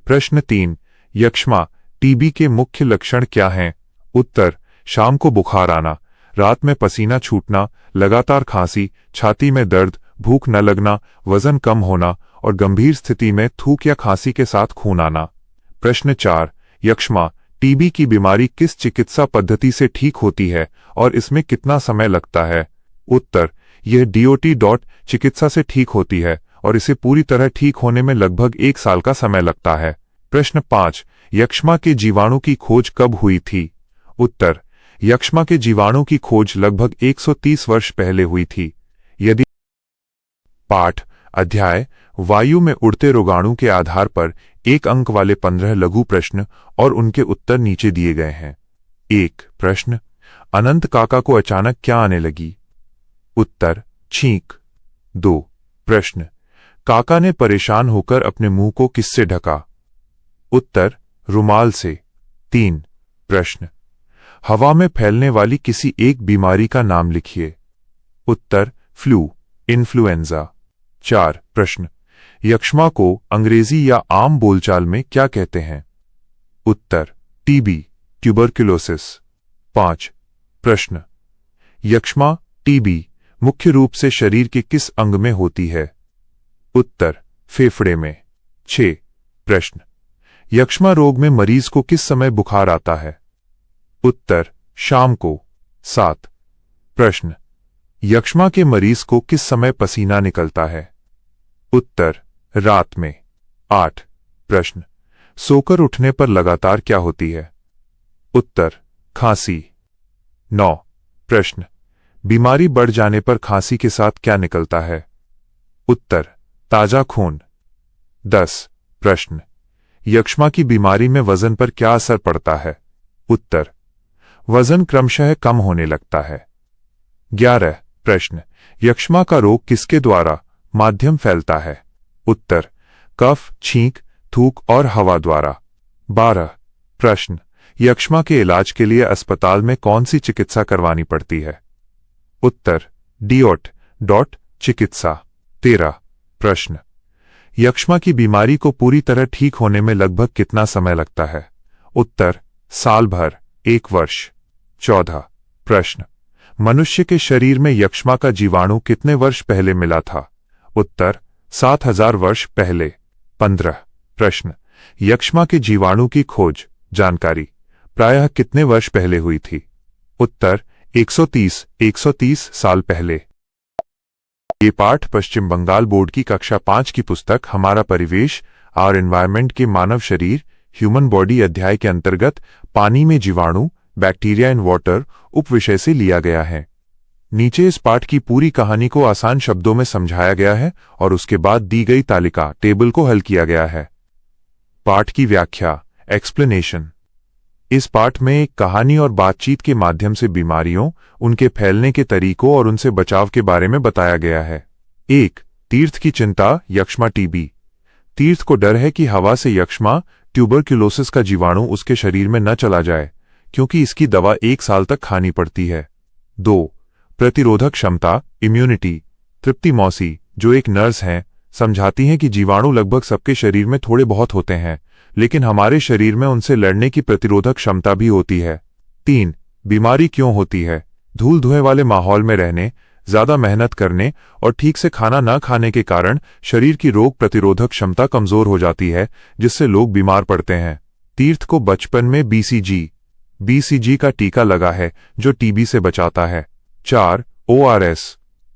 प्रश्न 3, यक्ष्मा टीबी के मुख्य लक्षण क्या हैं? उत्तर, शाम को बुखार आना, रात में पसीना छूटना, लगातार खांसी, छाती में दर्द, भूख न लगना, वजन कम होना और गंभीर स्थिति में थूक या खांसी के साथ खून आना। प्रश्न 4, यक्ष्मा टीबी की बीमारी किस चिकित्सा पद्धति से ठीक होती है और इसमें कितना समय लगता है? उत्तर, यह डीओटी चिकित्सा से ठीक होती है और इसे पूरी तरह ठीक होने में लगभग 1 साल का समय लगता है। प्रश्न 5, यक्ष्मा के जीवाणु की खोज कब हुई थी? उत्तर, यक्ष्मा के जीवाणु की खोज लगभग 130 वर्ष पहले हुई थी। यदि पाठ अध्याय वायु में उड़ते रोगाणु के आधार पर 1 अंक वाले 15 लघु प्रश्न और उनके उत्तर नीचे दिए गए हैं। 1 प्रश्न, अनंत काका को अचानक क्या आने लगी? उत्तर, छींक। 2 प्रश्न, काका ने परेशान होकर अपने मुंह को किससे ढका? उत्तर, रुमाल से। 3 प्रश्न, हवा में फैलने वाली किसी एक बीमारी का नाम लिखिए। उत्तर, फ्लू, इन्फ्लुएंजा। 4 प्रश्न, यक्ष्मा को अंग्रेजी या आम बोलचाल में क्या कहते हैं? उत्तर, टीबी, ट्यूबरकुलोसिस। 5 प्रश्न, यक्ष्मा टीबी मुख्य रूप से शरीर के किस अंग में होती है? उत्तर, फेफड़े में। 6 प्रश्न, यक्ष्मा रोग में मरीज को किस समय बुखार आता है? उत्तर, शाम को। 7 प्रश्न, यक्ष्मा के मरीज को किस समय पसीना निकलता है? उत्तर, रात में। 8 प्रश्न, सोकर उठने पर लगातार क्या होती है? उत्तर, खांसी। 9 प्रश्न, बीमारी बढ़ जाने पर खांसी के साथ क्या निकलता है? उत्तर, ताजा खून। 10 प्रश्न, यक्ष्मा की बीमारी में वजन पर क्या असर पड़ता है? उत्तर, वजन क्रमशः कम होने लगता है। 11 प्रश्न, यक्ष्मा का रोग किसके द्वारा माध्यम फैलता है? उत्तर, कफ, छींक, थूक और हवा द्वारा। 12 प्रश्न, यक्ष्मा के इलाज के लिए अस्पताल में कौन सी चिकित्सा करवानी पड़ती है? उत्तर, डीओट चिकित्सा। 13 प्रश्न, यक्ष्मा की बीमारी को पूरी तरह ठीक होने में लगभग कितना समय लगता है? उत्तर, साल भर, 1 वर्ष। 14 प्रश्न, मनुष्य के शरीर में यक्ष्मा का जीवाणु कितने वर्ष पहले मिला था? उत्तर, 7000 वर्ष पहले। 15 प्रश्न, यक्ष्मा के जीवाणु की खोज जानकारी प्रायः कितने वर्ष पहले हुई थी? उत्तर, 130 साल पहले। ये पाठ पश्चिम बंगाल बोर्ड की कक्षा 5 की पुस्तक हमारा परिवेश आवर एनवायरनमेंट के मानव शरीर ह्यूमन बॉडी अध्याय के अंतर्गत पानी में जीवाणु बैक्टीरिया इन वाटर उपविषय से लिया गया है। नीचे इस पाठ की पूरी कहानी को आसान शब्दों में समझाया गया है और उसके बाद दी गई तालिका टेबल को हल किया गया है। पाठ की व्याख्या एक्सप्लेनेशन। इस पाठ में एक कहानी और बातचीत के माध्यम से बीमारियों, उनके फैलने के तरीकों और उनसे बचाव के बारे में बताया गया है। 1. तीर्थ की चिंता, यक्ष्मा टीबी। तीर्थ को डर है कि हवा से यक्ष्मा ट्यूबरकुलोसिस का जीवाणु उसके शरीर में न चला जाए, क्योंकि इसकी दवा 1 साल तक खानी पड़ती है। 2. प्रतिरोधक क्षमता, इम्यूनिटी। तृप्ति मौसी, जो एक नर्स हैं, समझाती हैं कि जीवाणु लगभग सबके शरीर में थोड़े बहुत होते हैं, लेकिन हमारे शरीर में उनसे लड़ने की प्रतिरोधक क्षमता भी होती है। 3. बीमारी क्यों होती है? धूल धुएं वाले माहौल में रहने, ज्यादा मेहनत करने और ठीक से खाना न खाने के कारण शरीर की रोग प्रतिरोधक क्षमता कमजोर हो जाती है, जिससे लोग बीमार पड़ते हैं। तीर्थ को बचपन में बीसीजी का टीका लगा है, जो टीबी से बचाता है। 4. ORS।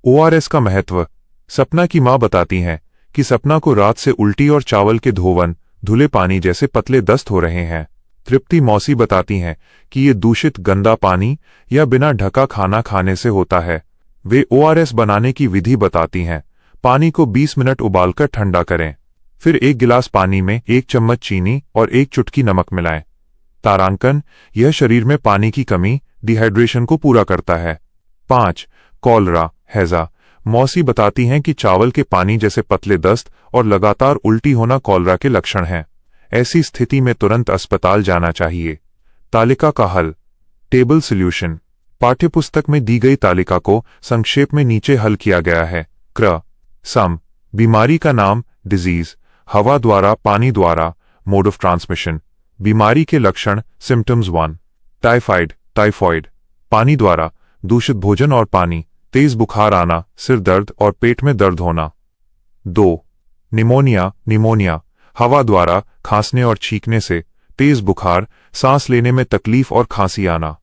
ORS का महत्व। सपना की मां बताती हैं कि सपना को रात से उल्टी और चावल के धोवन, धुले पानी जैसे पतले दस्त हो रहे हैं। तृप्ति मौसी बताती हैं कि ये दूषित गंदा पानी या बिना ढका खाना खाने से होता है। वे ORS बनाने की विधि बताती हैं। पानी को 20 मिनट उबालकर ठंडा करें। फिर 1 गिलास पानी में 1 चम्मच चीनी और 1 चुटकी नमक मिलाएं। तारांकन, यह शरीर में पानी की कमी, डिहाइड्रेशन को पूरा करता है। 5. कॉलरा, हैजा। मौसी बताती हैं कि चावल के पानी जैसे पतले दस्त और लगातार उल्टी होना कॉलरा के लक्षण हैं। ऐसी स्थिति में तुरंत अस्पताल जाना चाहिए। तालिका का हल। Table solution. पाठ्यपुस्तक में दी गई तालिका को संक्षेप में नीचे हल किया गया है। क्र सम। बीमारी का नाम, डिजीज। हवा द्वारा, पानी द्वारा, मोड ऑफ ट्रांसमिशन। बीमारी के लक्षण, सिम्टम्स 1। Typhoid, typhoid. पानी द्वारा, दूषित भोजन और पानी, तेज बुखार आना, सिर दर्द और पेट में दर्द होना। 2. Pneumonia, pneumonia. हवा द्वारा, खांसने और छींकने से, तेज बुखार, सांस लेने में तकलीफ और खांसी आना।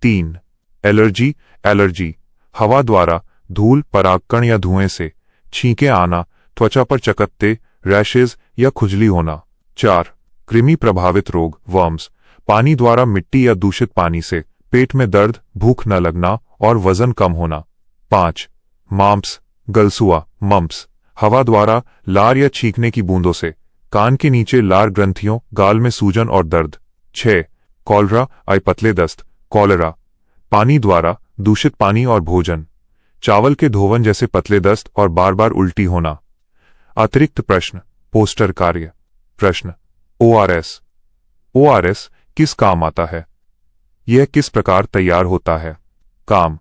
3. Allergy, allergy. हवा द्वारा, धूल, परागकण या धुएं से, छींके आना, त्वचा पर चकत्ते, रैशेज या खुजली होना। 4. कृमि प्रभावित रोग, वर्म्स। पानी द्वारा, मिट्टी या दूषित पानी से, पेट में दर्द, भूख न लगना और वजन कम होना। 5. माम्प्स, गलसुआ, मम्प्स। हवा द्वारा, लार या छींकने की बूंदों से, कान के नीचे लार ग्रंथियों, गाल में सूजन और दर्द। 6. कॉलरा, पतले दस्त, कॉलेरा। पानी द्वारा, दूषित पानी और भोजन, चावल के धोवन जैसे पतले दस्त और बार बार उल्टी होना। अतिरिक्त प्रश्न, पोस्टर कार्य। प्रश्न, ORS। ORS किस काम आता है? यह किस प्रकार तैयार होता है? काम,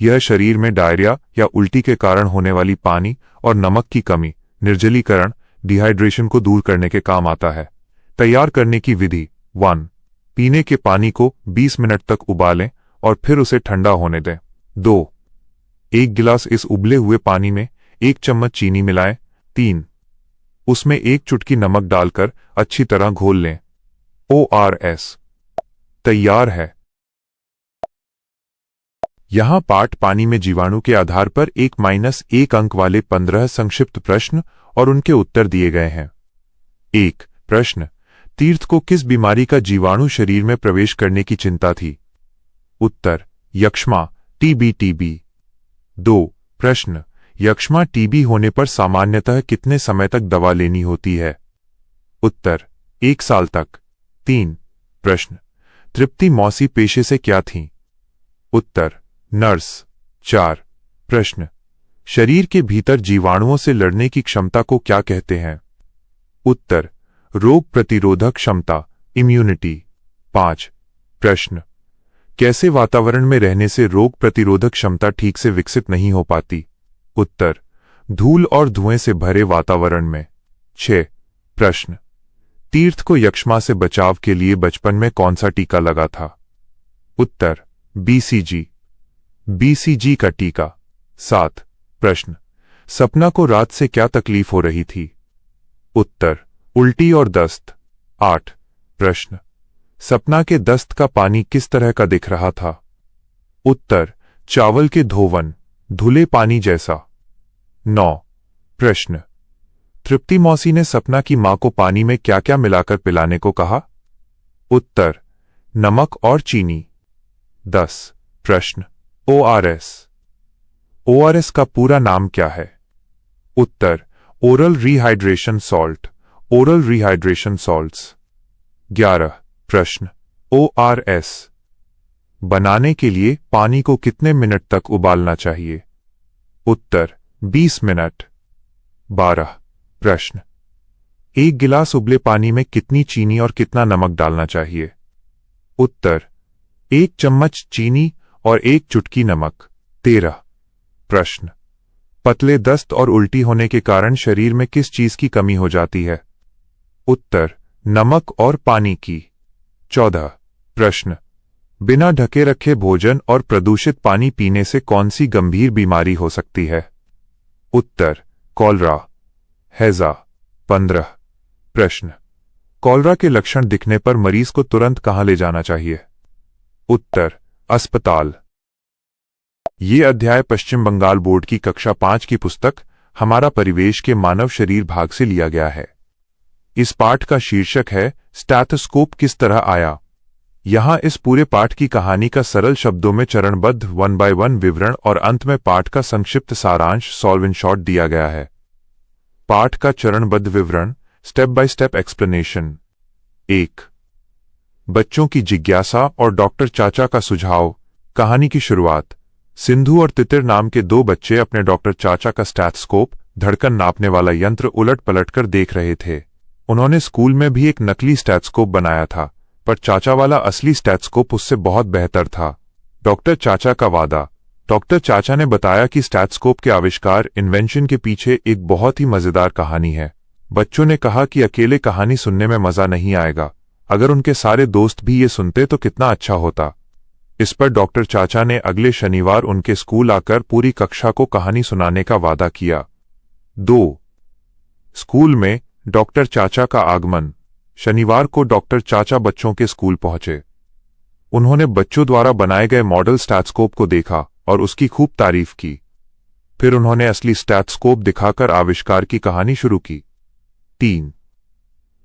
यह शरीर में डायरिया या उल्टी के कारण होने वाली पानी और नमक की कमी, निर्जलीकरण, डिहाइड्रेशन को दूर करने के काम आता है। तैयार करने की विधि। 1. पीने के पानी को 20 मिनट तक उबालें और फिर उसे ठंडा होने दें। 2. 1 गिलास इस उबले हुए पानी में 1 चम्मच चीनी मिलाएं। 3. उसमें 1 चुटकी नमक डालकर अच्छी तरह घोल लें। ORS तैयार है। यहां पाठ पानी में जीवाणु के आधार पर 1-1 अंक वाले 15 संक्षिप्त प्रश्न और उनके उत्तर दिए गए हैं। 1. प्रश्न, तीर्थ को किस बीमारी का जीवाणु शरीर में प्रवेश करने की चिंता थी? उत्तर, यक्ष्मा, TB। 2. प्रश्न, यक्ष्मा TB होने पर सामान्यतः कितने समय तक दवा लेनी होती है? उत्तर, 1 साल तक। 3. प्रश्न, तृप्ति मौसी पेशे से क्या थीं? उत्तर, नर्स। 4. प्रश्न, शरीर के भीतर जीवाणुओं से लड़ने की क्षमता को क्या कहते हैं? उत्तर, रोग प्रतिरोधक क्षमता, इम्यूनिटी। 5. प्रश्न, कैसे वातावरण में रहने से रोग प्रतिरोधक क्षमता ठीक से विकसित नहीं हो पाती? उत्तर, धूल और धुएं से भरे वातावरण में। 6. प्रश्न, तीर्थ को यक्ष्मा से बचाव के लिए बचपन में कौन सा टीका लगा था? उत्तर, BCG का टीका। 7. प्रश्न, सपना को रात से क्या तकलीफ हो रही थी? उत्तर, उल्टी और दस्त। 8. प्रश्न, सपना के दस्त का पानी किस तरह का दिख रहा था? उत्तर, चावल के धोवन, धुले पानी जैसा। 9. प्रश्न, तृप्ति मौसी ने सपना की मां को पानी में क्या क्या मिलाकर पिलाने को कहा? उत्तर, नमक और चीनी। 10. प्रश्न, ORS का पूरा नाम क्या है? उत्तर, oral rehydration salt, oral rehydration salts. 11. प्रश्न, ORS बनाने के लिए पानी को कितने मिनट तक उबालना चाहिए? उत्तर, 20 मिनट। 12. प्रश्न, 1 गिलास उबले पानी में कितनी चीनी और कितना नमक डालना चाहिए? उत्तर, 1 चम्मच चीनी और 1 चुटकी नमक। 13. प्रश्न, पतले दस्त और उल्टी होने के कारण शरीर में किस चीज की कमी हो जाती है? उत्तर, नमक और पानी की। 14. प्रश्न, बिना ढके रखे भोजन और प्रदूषित पानी पीने से कौन सी गंभीर बीमारी हो सकती है? उत्तर, कॉलरा, हैजा। 15. प्रश्न, कॉलरा के लक्षण दिखने पर मरीज को तुरंत कहां ले जाना चाहिए? उत्तर, अस्पताल। ये अध्याय पश्चिम बंगाल बोर्ड की कक्षा 5 की पुस्तक हमारा परिवेश के मानव शरीर भाग से लिया गया है। इस पाठ का शीर्षक है स्टेथोस्कोप किस तरह आया। यहाँ इस पूरे पाठ की कहानी का सरल शब्दों में चरणबद्ध 1 by 1 विवरण और अंत में पाठ का संक्षिप्त सारांश सॉल्व इन शॉर्ट दिया गया है। पाठ का चरणबद्ध विवरण, स्टेप बाय स्टेप एक्सप्लेनेशन। 1. बच्चों की जिज्ञासा और डॉक्टर चाचा का सुझाव। कहानी की शुरुआत। सिंधु और तितिर नाम के दो बच्चे अपने डॉक्टर चाचा का स्टेथोस्कोप, धड़कन नापने वाला यंत्र, उलट पलट कर देख रहे थे। उन्होंने स्कूल में भी एक नकली स्टेथोस्कोप बनाया था, पर चाचा वाला असली स्टेथोस्कोप उससे बहुत बेहतर था। डॉक्टर चाचा का वादा। डॉक्टर चाचा ने बताया कि स्टेथोस्कोप के आविष्कार इन्वेंशन के पीछे एक बहुत ही मजेदार कहानी है। बच्चों ने कहा कि अकेले कहानी सुनने में मजा नहीं आएगा, अगर उनके सारे दोस्त भी ये सुनते तो कितना अच्छा होता। इस पर डॉक्टर चाचा ने अगले शनिवार उनके स्कूल आकर पूरी कक्षा को कहानी सुनाने का वादा किया। 2. स्कूल में डॉक्टर चाचा का आगमन। शनिवार को डॉक्टर चाचा बच्चों के स्कूल पहुंचे। उन्होंने बच्चों द्वारा बनाए गए मॉडल स्टेथोस्कोप को देखा और उसकी खूब तारीफ की। फिर उन्होंने असली स्टेथोस्कोप दिखाकर आविष्कार की कहानी शुरू की। 3.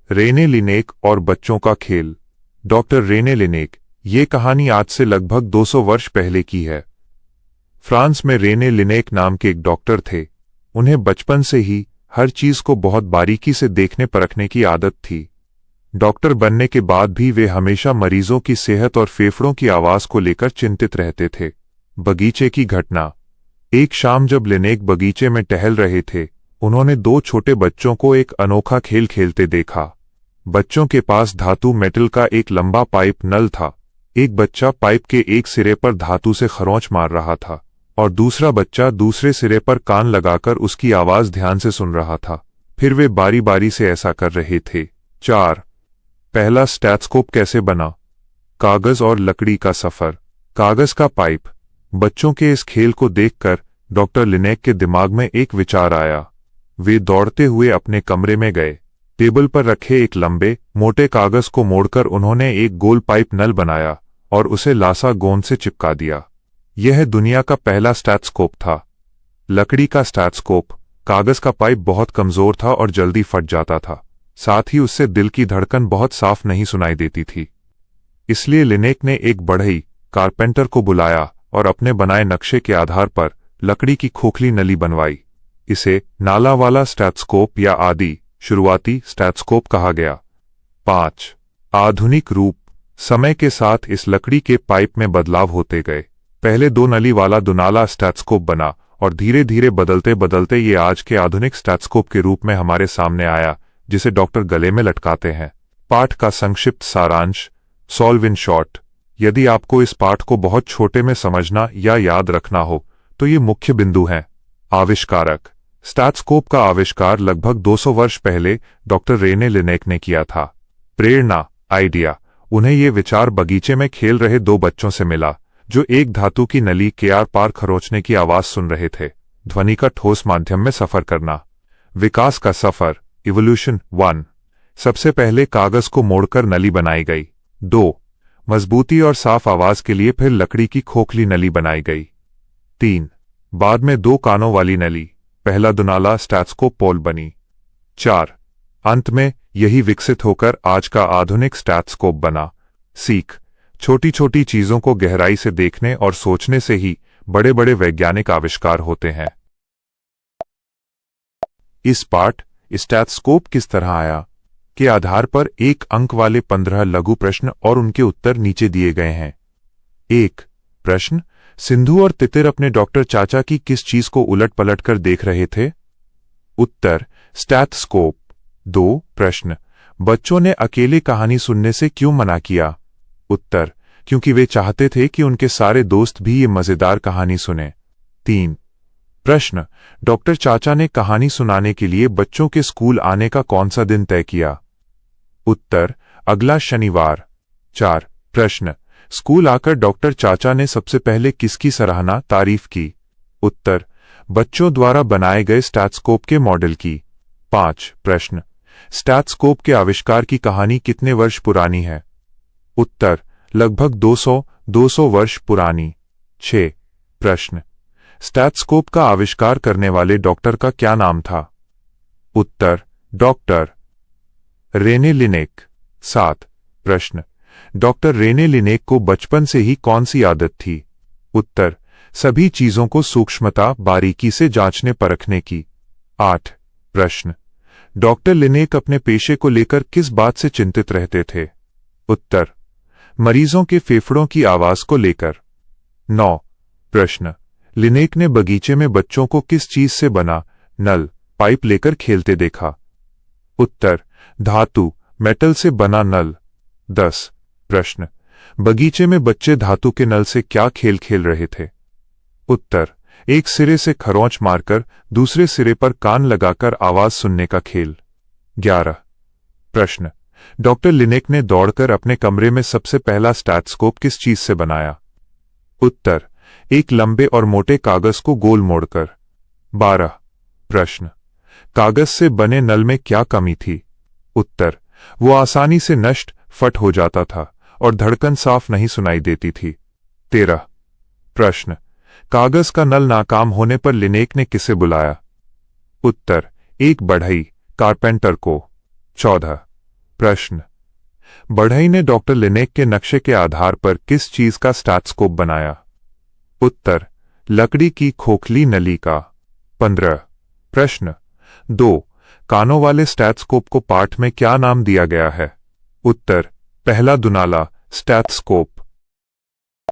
रेने लिनेक और बच्चों का खेल। Doctor Rene Laennec. ये कहानी आज से लगभग 200 वर्ष पहले की है। फ्रांस में रेने लिनेक नाम के एक डॉक्टर थे। उन्हें बचपन से ही हर चीज को बहुत बारीकी से देखने परखने की आदत थी। डॉक्टर बनने के बाद भी वे हमेशा मरीजों की सेहत और फेफड़ों की आवाज को लेकर चिंतित रहते थे। बगीचे की घटना। एक शाम जब लिनेक बगीचे में टहल रहे थे, उन्होंने दो छोटे बच्चों को एक अनोखा खेल खेलते देखा। बच्चों के पास धातु मेटल का एक लंबा पाइप नल था। एक बच्चा पाइप के एक सिरे पर धातु से खरोंच मार रहा था और दूसरा बच्चा दूसरे सिरे पर कान लगाकर उसकी आवाज ध्यान से सुन रहा था। फिर वे बारी बारी से ऐसा कर रहे थे। 4. पहला स्टेथोस्कोप कैसे बना। कागज और लकड़ी का सफर। कागज का पाइप। बच्चों के इस खेल को देखकर डॉक्टर लिनेक के दिमाग में एक विचार आया। वे दौड़ते हुए अपने कमरे में गए। टेबल पर रखे एक लंबे मोटे कागज को मोड़कर उन्होंने एक गोल पाइप नल बनाया और उसे लासा गोंद से चिपका दिया। यह दुनिया का पहला स्टेथोस्कोप था। लकड़ी का स्टेथोस्कोप। कागज का पाइप बहुत कमजोर था और जल्दी फट जाता था, साथ ही उससे दिल की धड़कन बहुत साफ नहीं सुनाई देती थी। इसलिए लिनेक ने एक बढ़ई कारपेंटर को बुलाया और अपने बनाए नक्शे के आधार पर लकड़ी की खोखली नली बनवाई। इसे नाला वाला स्टेथोस्कोप या आदि शुरुआती स्टेथोस्कोप कहा गया। 5. आधुनिक रूप। समय के साथ इस लकड़ी के पाइप में बदलाव होते गए। पहले दो नली वाला दुनाला स्टेथोस्कोप बना और धीरे धीरे बदलते बदलते ये आज के आधुनिक स्टेथोस्कोप के रूप में हमारे सामने आया, जिसे डॉक्टर गले में लटकाते हैं। पाठ का संक्षिप्त सारांश, सॉल्व इन शॉर्ट। यदि आपको इस पाठ को बहुत छोटे में समझना या याद रखना हो तो ये मुख्य बिंदु हैं। आविष्कारक। स्टेथोस्कोप का आविष्कार लगभग 200 वर्ष पहले डॉक्टर रेने लिनेक ने किया था। प्रेरणा, आइडिया। उन्हें ये विचार बगीचे में खेल रहे दो बच्चों से मिला जो एक धातु की नली के आर पार खरोंचने की आवाज सुन रहे थे। ध्वनि का ठोस माध्यम में सफर करना। विकास का सफर, इवोल्यूशन। 1. सबसे पहले कागज को मोड़कर नली बनाई गई। 2. मजबूती और साफ आवाज के लिए फिर लकड़ी की खोखली नली बनाई गई। 3. बाद में दो कानों वाली नली, पहला दुनाला स्टेथोस्कोप पोल बनी। 4. अंत में यही विकसित होकर आज का आधुनिक स्टेथोस्कोप बना। सीख। छोटी छोटी चीजों को गहराई से देखने और सोचने से ही बड़े बड़े वैज्ञानिक आविष्कार होते हैं। इस पाठ स्टेथोस्कोप किस तरह आया के आधार पर 1 अंक वाले 15 लघु प्रश्न और उनके उत्तर नीचे दिए गए हैं। 1. प्रश्न, सिंधु और तितिर अपने डॉक्टर चाचा की किस चीज को उलट पलट कर देख रहे थे। उत्तर, स्टेथोस्कोप। 2. प्रश्न, बच्चों ने अकेले कहानी सुनने से क्यों मना किया। उत्तर, क्योंकि वे चाहते थे कि उनके सारे दोस्त भी ये मजेदार कहानी सुने। 3. प्रश्न, डॉक्टर चाचा ने कहानी सुनाने के लिए बच्चों के स्कूल आने का कौन सा दिन तय किया। उत्तर, अगला शनिवार। 4. प्रश्न, स्कूल आकर डॉक्टर चाचा ने सबसे पहले किसकी सराहना तारीफ की। उत्तर, बच्चों द्वारा बनाए गए स्टेथोस्कोप के मॉडल की। 5. प्रश्न, स्टेथोस्कोप के आविष्कार की कहानी कितने वर्ष पुरानी है। उत्तर, लगभग 200 वर्ष पुरानी। 6. प्रश्न, स्टेथोस्कोप का आविष्कार करने वाले डॉक्टर का क्या नाम था? उत्तर, डॉक्टर रेने लिनेक। 7। प्रश्न, डॉक्टर रेने लिनेक को बचपन से ही कौन सी आदत थी? उत्तर, सभी चीजों को सूक्ष्मता बारीकी से जांचने परखने की। 8। प्रश्न, डॉक्टर लिनेक अपने पेशे को लेकर किस बात से चिंतित रहते थे? उत्तर, मरीजों के फेफड़ों की आवाज को लेकर। 9। प्रश्न, लिनेक ने बगीचे में बच्चों को किस चीज से बना नल पाइप लेकर खेलते देखा? उत्तर, धातु मेटल से बना नल। 10। प्रश्न, बगीचे में बच्चे धातु के नल से क्या खेल खेल रहे थे? उत्तर, एक सिरे से खरोंच मारकर दूसरे सिरे पर कान लगाकर आवाज सुनने का खेल। 11। प्रश्न, डॉक्टर लिनेक ने दौड़कर अपने कमरे में सबसे पहला स्टेथोस्कोप किस चीज से बनाया? उत्तर, एक लंबे और मोटे कागज को गोल मोड़कर। 12। प्रश्न, कागज से बने नल में क्या कमी थी? उत्तर, वो आसानी से नष्ट फट हो जाता था और धड़कन साफ नहीं सुनाई देती थी। 13। प्रश्न, कागज का नल नाकाम होने पर लिनेक ने किसे बुलाया? उत्तर, एक बढ़ई कारपेंटर को। 14। प्रश्न, बढ़ई ने डॉक्टर लिनेक के नक्शे के आधार पर किस चीज का स्टेथोस्कोप बनाया? उत्तर, लकड़ी की खोखली नली का। 15। प्रश्न, 2 कानों वाले स्टेथोस्कोप को पाठ में क्या नाम दिया गया है? उत्तर, पहला दुनाला स्टेथोस्कोप।